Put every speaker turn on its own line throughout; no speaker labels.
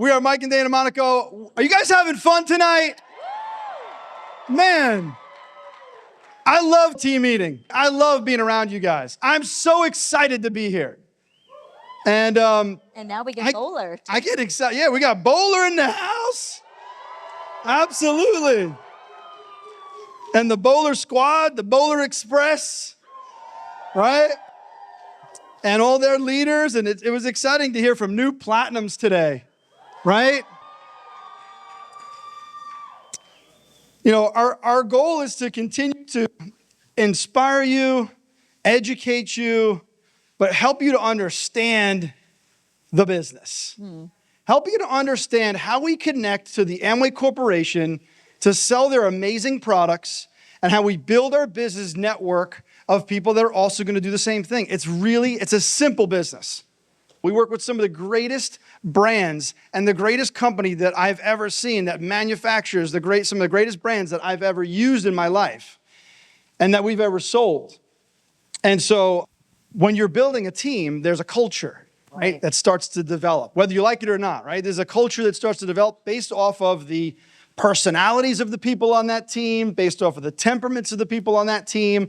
We are Mike and Dana Monaco. Are you guys having fun tonight? Man, I love team meeting. I love being around you guys. I'm so excited to be here. And
now we get Bowler.
I get excited. Yeah, we got Bowler in the house. Absolutely. And the Bowler Squad, the Bowler Express, right? And all their leaders. And it was exciting to hear from new Platinums today, right? You know, our goal is to continue to inspire you, educate you, but help you to understand the business. Help you to understand how we connect to the Amway Corporation to sell their amazing products and how we build our business network of people that are also going to do the same thing. It's a simple business. We work with some of the greatest brands and the greatest company that I've ever seen that manufactures some of the greatest brands that I've ever used in my life and that we've ever sold. And so when you're building a team, there's a culture, right, that starts to develop, whether you like it or not, right? There's a culture that starts to develop based off of the personalities of the people on that team, based off of the temperaments of the people on that team,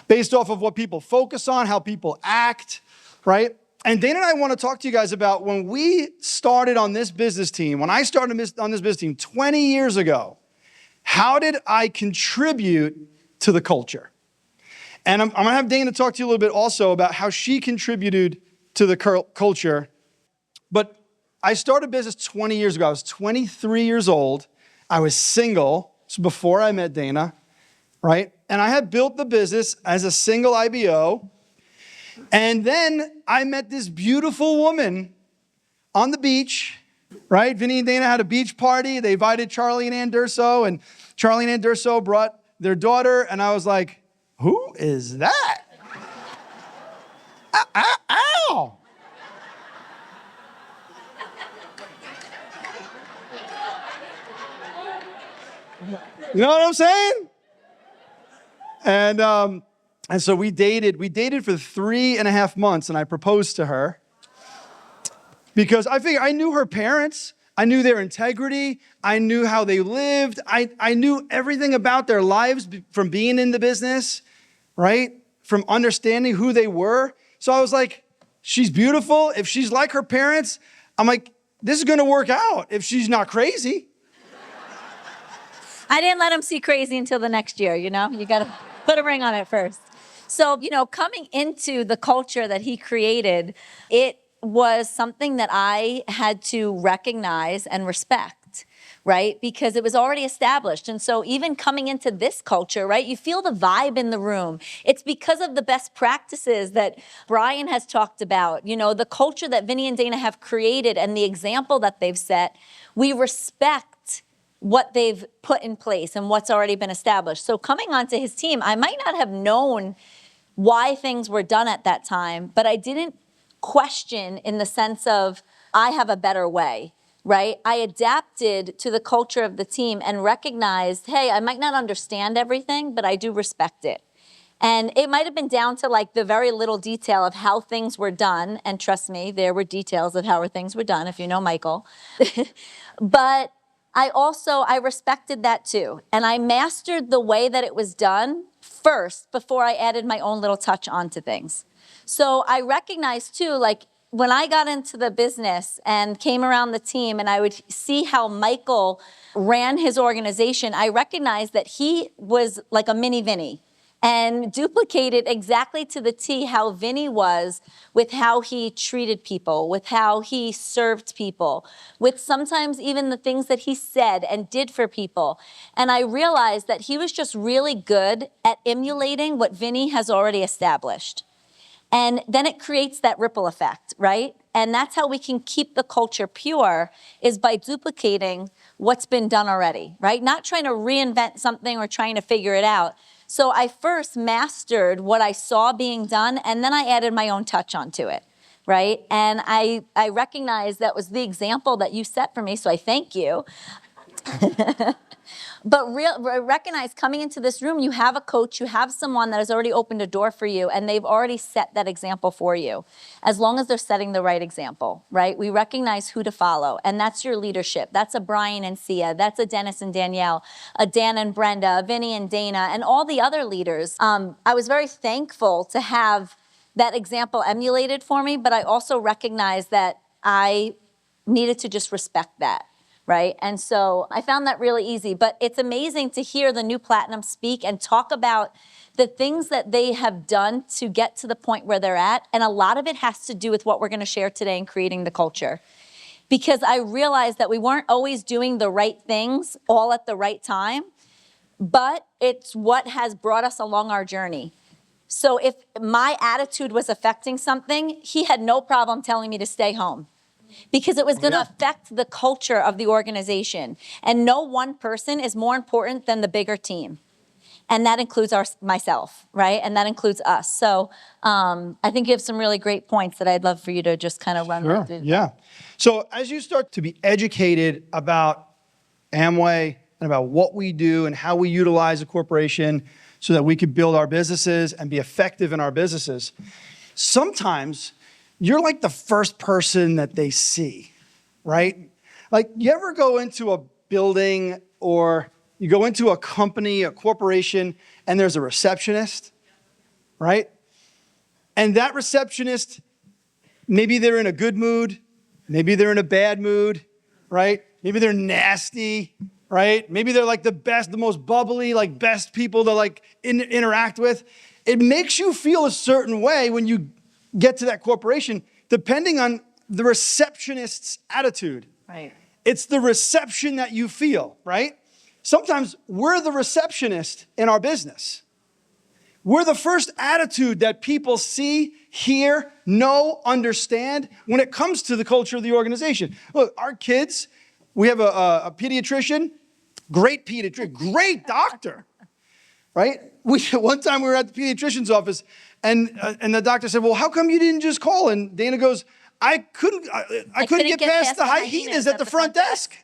based off of what people focus on, how people act, right? And Dana and I want to talk to you guys about when we started on this business team, when I started on this business team 20 years ago, how did I contribute to the culture? And I'm going to have Dana talk to you a little bit also about how she contributed to the culture. But I started business 20 years ago. I was 23 years old. I was single. This was before I met Dana, right? And I had built the business as a single IBO. And then I met this beautiful woman on the beach, right? Vinny and Dana had a beach party. They invited Charlie and Ann Durso, and Charlie and Ann Durso brought their daughter, and I was like, who is that? Ow! You know what I'm saying? And so we dated for 3.5 months, and I proposed to her because I figured I knew her parents. I knew their integrity. I knew how they lived. I knew everything about their lives from being in the business, right? From understanding who they were. So I was like, she's beautiful. If she's like her parents, I'm like, this is going to work out if she's not crazy.
I didn't let him see crazy until the next year, you know? You got to put a ring on it first. So, you know, coming into the culture that he created, it was something that I had to recognize and respect, right? Because it was already established. And so even coming into this culture, right, you feel the vibe in the room. It's because of the best practices that Brian has talked about, you know, the culture that Vinny and Dana have created and the example that they've set. We respect what they've put in place and what's already been established. So coming onto his team, I might not have known why things were done at that time, but I didn't question in the sense of, I have a better way, right? I adapted to the culture of the team and recognized, hey, I might not understand everything, but I do respect it. And it might have been down to like the very little detail of how things were done. And trust me, there were details of how things were done, if you know Michael. But I respected that too. And I mastered the way that it was done first before I added my own little touch onto things. So I recognized too, like when I got into the business and came around the team and I would see how Michael ran his organization, I recognized that he was like a mini Vinny and duplicated exactly to the T how Vinny was with how he treated people, with how he served people, with sometimes even the things that he said and did for people. And I realized that he was just really good at emulating what Vinny has already established. And then it creates that ripple effect, right? And that's how we can keep the culture pure, is by duplicating what's been done already, right? Not trying to reinvent something or trying to figure it out. So I first mastered what I saw being done, and then I added my own touch onto it, right? And I recognized that was the example that you set for me, so I thank you. But recognize coming into this room, you have a coach, you have someone that has already opened a door for you, and they've already set that example for you. As long as they're setting the right example, right? We recognize who to follow, and that's your leadership. That's a Brian and Sia, that's a Dennis and Danielle, a Dan and Brenda, a Vinny and Dana, and all the other leaders. I was very thankful to have that example emulated for me, but I also recognized that I needed to just respect that. Right? And so I found that really easy. But it's amazing to hear the new Platinum speak and talk about the things that they have done to get to the point where they're at. And a lot of it has to do with what we're going to share today in creating the culture. Because I realized that we weren't always doing the right things all at the right time, but it's what has brought us along our journey. So if my attitude was affecting something, he had no problem telling me to stay home, because it was going to affect the culture of the organization. And no one person is more important than the bigger team. And that includes myself, right? And that includes us. So I think you have some really great points that I'd love for you to just kind of run through.
Yeah. So as you start to be educated about Amway and about what we do and how we utilize a corporation so that we could build our businesses and be effective in our businesses, sometimes you're like the first person that they see, right? Like, you ever go into a building or you go into a company, a corporation, and there's a receptionist, right? And that receptionist, maybe they're in a good mood, maybe they're in a bad mood, right? Maybe they're nasty, right? Maybe they're like the best, the most bubbly, like best people to like interact with. It makes you feel a certain way when you get to that corporation, depending on the receptionist's attitude.
Right.
It's the reception that you feel, right? Sometimes we're the receptionist in our business. We're the first attitude that people see, hear, know, understand when it comes to the culture of the organization. Look, our kids, we have a pediatrician, great doctor, right? One time we were at the pediatrician's office, and the doctor said, "Well, how come you didn't just call?" And Dana goes, I couldn't get past the hyenas at the front desk.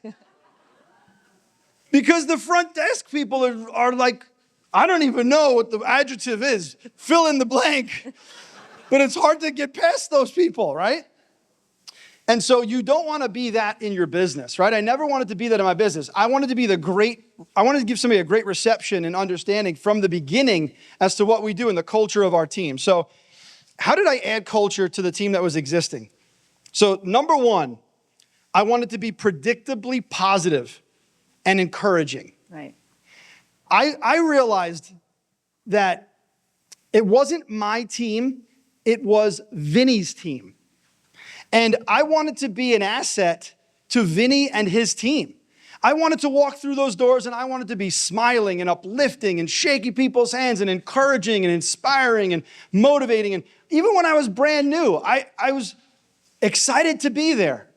Because the front desk people are like, I don't even know what the adjective is. Fill in the blank. But it's hard to get past those people, right? And so you don't want to be that in your business, right? I never wanted to be that in my business. I wanted to give somebody a great reception and understanding from the beginning as to what we do and the culture of our team. So how did I add culture to the team that was existing? So number one, I wanted to be predictably positive and encouraging.
Right.
I realized that it wasn't my team, it was Vinny's team. And I wanted to be an asset to Vinny and his team. I wanted to walk through those doors and I wanted to be smiling and uplifting and shaking people's hands and encouraging and inspiring and motivating. And even when I was brand new, I was excited to be there,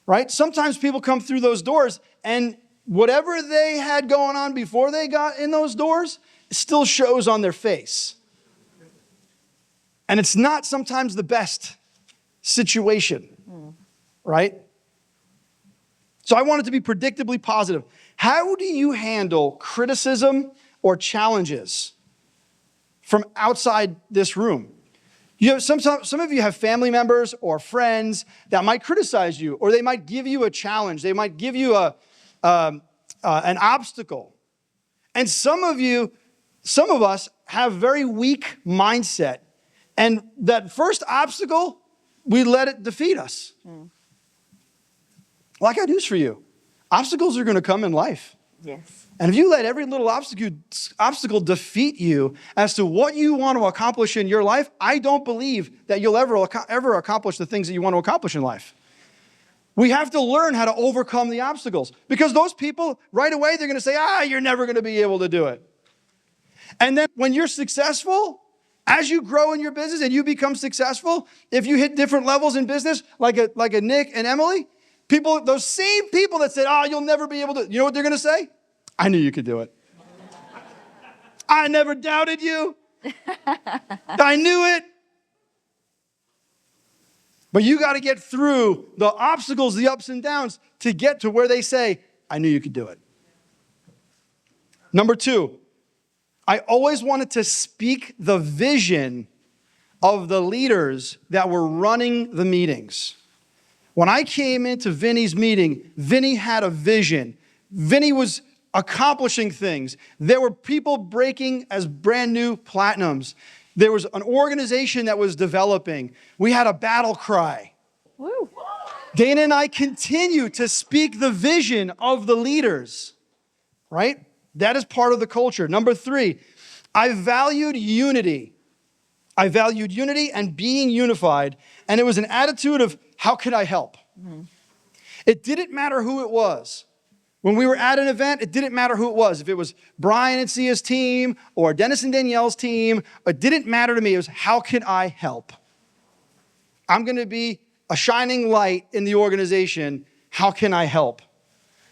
right? Sometimes people come through those doors and whatever they had going on before they got in those doors still shows on their face. And it's not sometimes the best situation, right? So I wanted to be predictably positive. How do you handle criticism or challenges from outside this room? You have some of you have family members or friends that might criticize you, or they might give you a challenge. They might give you an obstacle. And some of us have very weak mindset. And that first obstacle, we let it defeat us. Well, I got news for you. Obstacles are going to come in life.
Yes.
And if you let every little obstacle defeat you as to what you want to accomplish in your life, I don't believe that you'll ever accomplish the things that you want to accomplish in life. We have to learn how to overcome the obstacles, because those people right away, they're going to say, you're never going to be able to do it. And then when you're successful, as you grow in your business and you become successful, if you hit different levels in business, like a Nick and Emily, those same people that said, you'll never be able to, you know what they're going to say? I knew you could do it. I never doubted you. I knew it. But you got to get through the obstacles, the ups and downs, to get to where they say, I knew you could do it. Number 2, I always wanted to speak the vision of the leaders that were running the meetings. When I came into Vinny's meeting, Vinny had a vision. Vinny was accomplishing things. There were people breaking as brand new platinums. There was an organization that was developing. We had a battle cry.
Woo.
Dana and I continue to speak the vision of the leaders, right? That is part of the culture. Number 3, I valued unity. I valued unity and being unified, and it was an attitude of, how could I help? Mm-hmm. It didn't matter who it was. When we were at an event, it didn't matter who it was. If it was Brian and Sia's team or Dennis and Danielle's team, it didn't matter to me. It was, how can I help? I'm going to be a shining light in the organization. How can I help?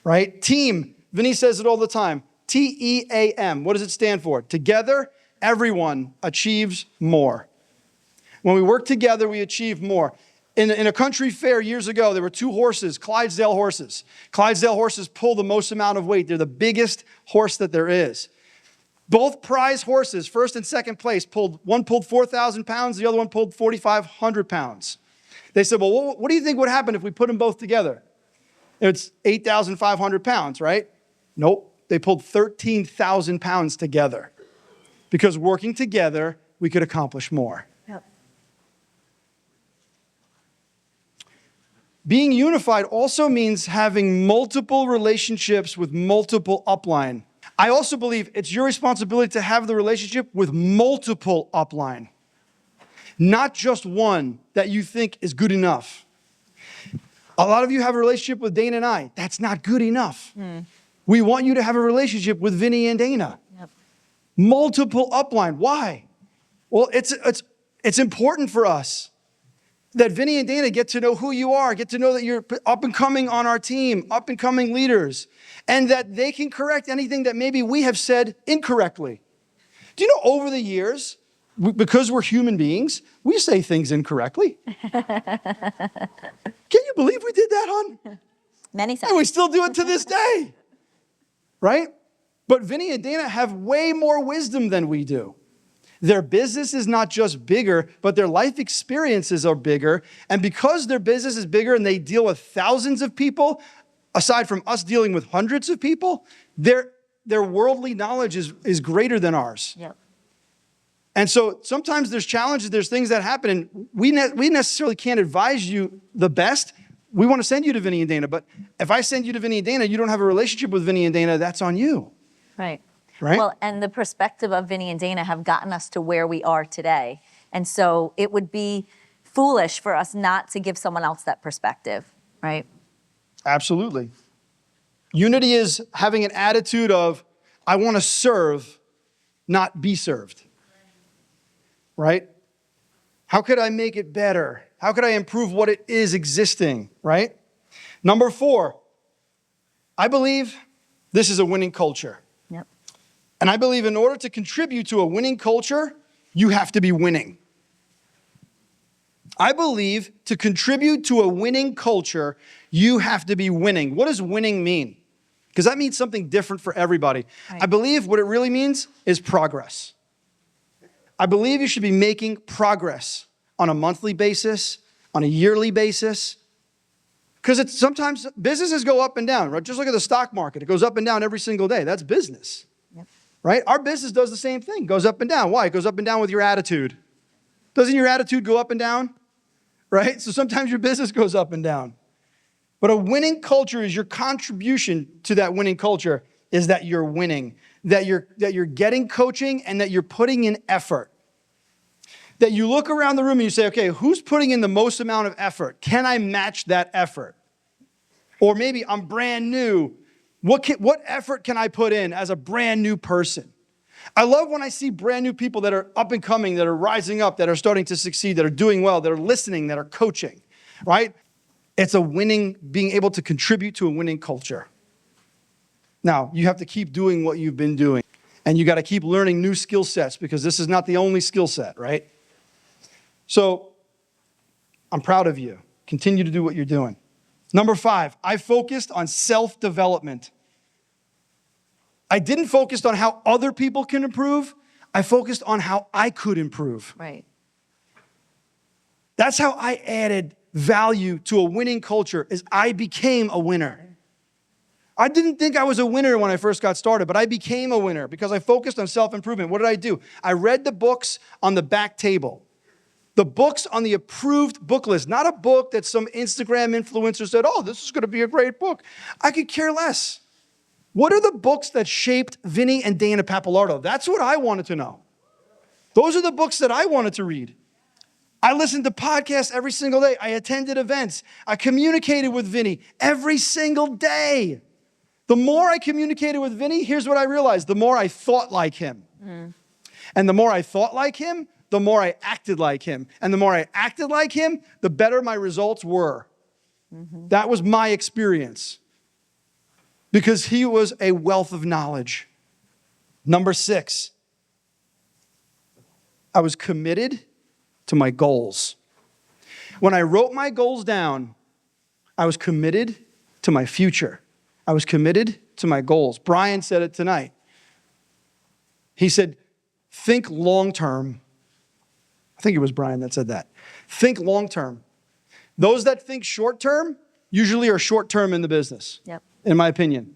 Right? Team. Vinny says it all the time. TEAM. What does it stand for? Together, everyone achieves more. When we work together, we achieve more. In a country fair years ago, there were 2 horses, Clydesdale horses. Clydesdale horses pull the most amount of weight. They're the biggest horse that there is. Both prize horses, first and second place, one pulled 4,000 pounds, the other one pulled 4,500 pounds. They said, well, what do you think would happen if we put them both together? It's 8,500 pounds, right? Nope. They pulled 13,000 pounds together. Because working together, we could accomplish more.
Yep.
Being unified also means having multiple relationships with multiple upline. I also believe it's your responsibility to have the relationship with multiple upline, not just one that you think is good enough. A lot of you have a relationship with Dana and I. That's not good enough. We want you to have a relationship with Vinny and Dana.
Yep.
Multiple upline. Why? Well, it's important for us that Vinny and Dana get to know who you are, get to know that you're up and coming on our team, up and coming leaders, and that they can correct anything that maybe we have said incorrectly. Do you know over the years, because we're human beings, we say things incorrectly? Can you believe we did that, hon?
Many times.
And we still do it to this day, right? But Vinny and Dana have way more wisdom than we do. Their business is not just bigger, but their life experiences are bigger. And because their business is bigger and they deal with thousands of people, aside from us dealing with hundreds of people, their worldly knowledge is greater than ours.
Yep.
And so sometimes there's challenges, there's things that happen, and we necessarily can't advise you the best. We want to send you to Vinny and Dana, but if I send you to Vinny and Dana, you don't have a relationship with Vinny and Dana, that's on you.
Right.
Right?
Well, and the perspective of Vinny and Dana have gotten us to where we are today. And so it would be foolish for us not to give someone else that perspective, right?
Absolutely. Unity is having an attitude of, I want to serve, not be served. Right? How could I make it better? How could I improve what it is existing? Right? Number 4, I believe this is a winning culture.
Yep.
And I believe in order to contribute to a winning culture, you have to be winning. I believe to contribute to a winning culture, you have to be winning. What does winning mean? Because that means something different for everybody.
Right.
I believe what it really means is progress. I believe you should be making progress on a monthly basis, on a yearly basis. Because sometimes businesses go up and down, right? Just look at the stock market. It goes up and down every single day. That's business.
Yep.
Right? Our business does the same thing, goes up and down. Why? It goes up and down with your attitude. Doesn't your attitude go up and down? Right? So sometimes your business goes up and down. But a winning culture is your contribution to that winning culture is that you're winning, that you're getting coaching and that you're putting in effort. That you look around the room and you say, okay, who's putting in the most amount of effort? Can I match that effort? Or maybe I'm brand new. What effort can I put in as a brand new person? I love when I see brand new people that are up and coming, that are rising up, that are starting to succeed, that are doing well, that are listening, that are coaching, right? It's a winning, being able to contribute to a winning culture. Now, you have to keep doing what you've been doing. And you got to keep learning new skill sets because this is not the only skill set, right? So, I'm proud of you. Continue to do what you're doing. Number 5, I focused on self-development. I didn't focus on how other people can improve. I focused on how I could improve.
Right.
That's how I added value to a winning culture, is I became a winner. I didn't think I was a winner when I first got started, but I became a winner because I focused on self-improvement. What did I do? I read the books on the back table. The books on the approved book list, not a book that some Instagram influencer said, oh, this is going to be a great book. I could care less. What are the books that shaped Vinny and Dana Pappalardo? That's what I wanted to know. Those are the books that I wanted to read. I listened to podcasts every single day. I attended events. I communicated with Vinny every single day. The more I communicated with Vinny, here's what I realized. The more I thought like him. And the more I thought like him, the more I acted like him. And the more I acted like him, the better my results were. That was my experience. Because he was a wealth of knowledge. Number 6, I was committed to my goals. When I wrote my goals down, I was committed to my future. I was committed to my goals. Brian said it tonight. He said, think long term. I think it was Brian that said that. Think long term. Those that think short term usually are short term in the business, in my opinion.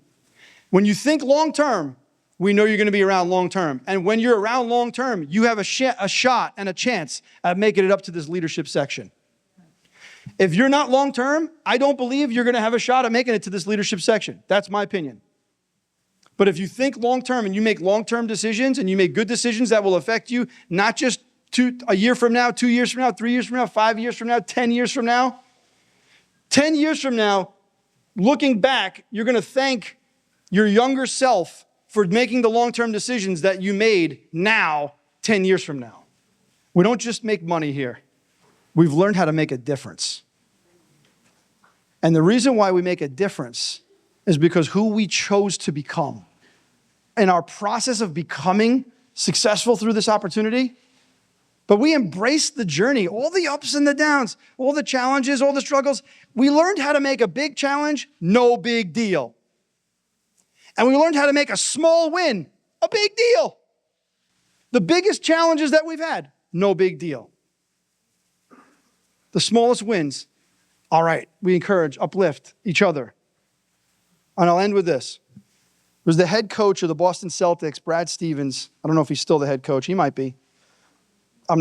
When you think long term, we know you're going to be around long term. And when you're around long term, you have a shot and a chance at making it up to this leadership section. If you're not long term, I don't believe you're going to have a shot at making it to this leadership section. That's my opinion. But if you think long term and you make long term decisions and you make good decisions that will affect you, not just a year from now, 2 years from now, 3 years from now, 5 years from now, 10 years from now. 10 years from now, looking back, you're going to thank your younger self for making the long-term decisions that you made now, 10 years from now. We don't just make money here. We've learned how to make a difference. And the reason why we make a difference is because who we chose to become. In our process of becoming successful through this opportunity, but we embraced the journey, all the ups and the downs, all the challenges, all the struggles. We learned how to make a big challenge, no big deal. And we learned how to make a small win, a big deal. The biggest challenges that we've had, no big deal. The smallest wins, all right, we encourage, uplift each other. And I'll end with this. It was the head coach of the Boston Celtics, Brad Stevens. I don't know if he's still the head coach. He might be. I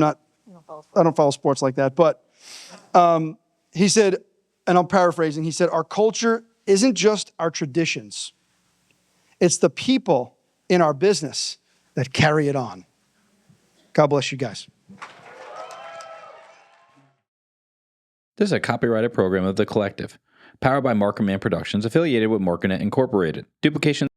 don't follow sports like that. But he said, and I'm paraphrasing, he said, our culture isn't just our traditions. It's the people in our business that carry it on. God bless you guys.
This is a copyrighted program of The Collective, powered by Markham Man Productions, affiliated with Marknet Incorporated. Duplication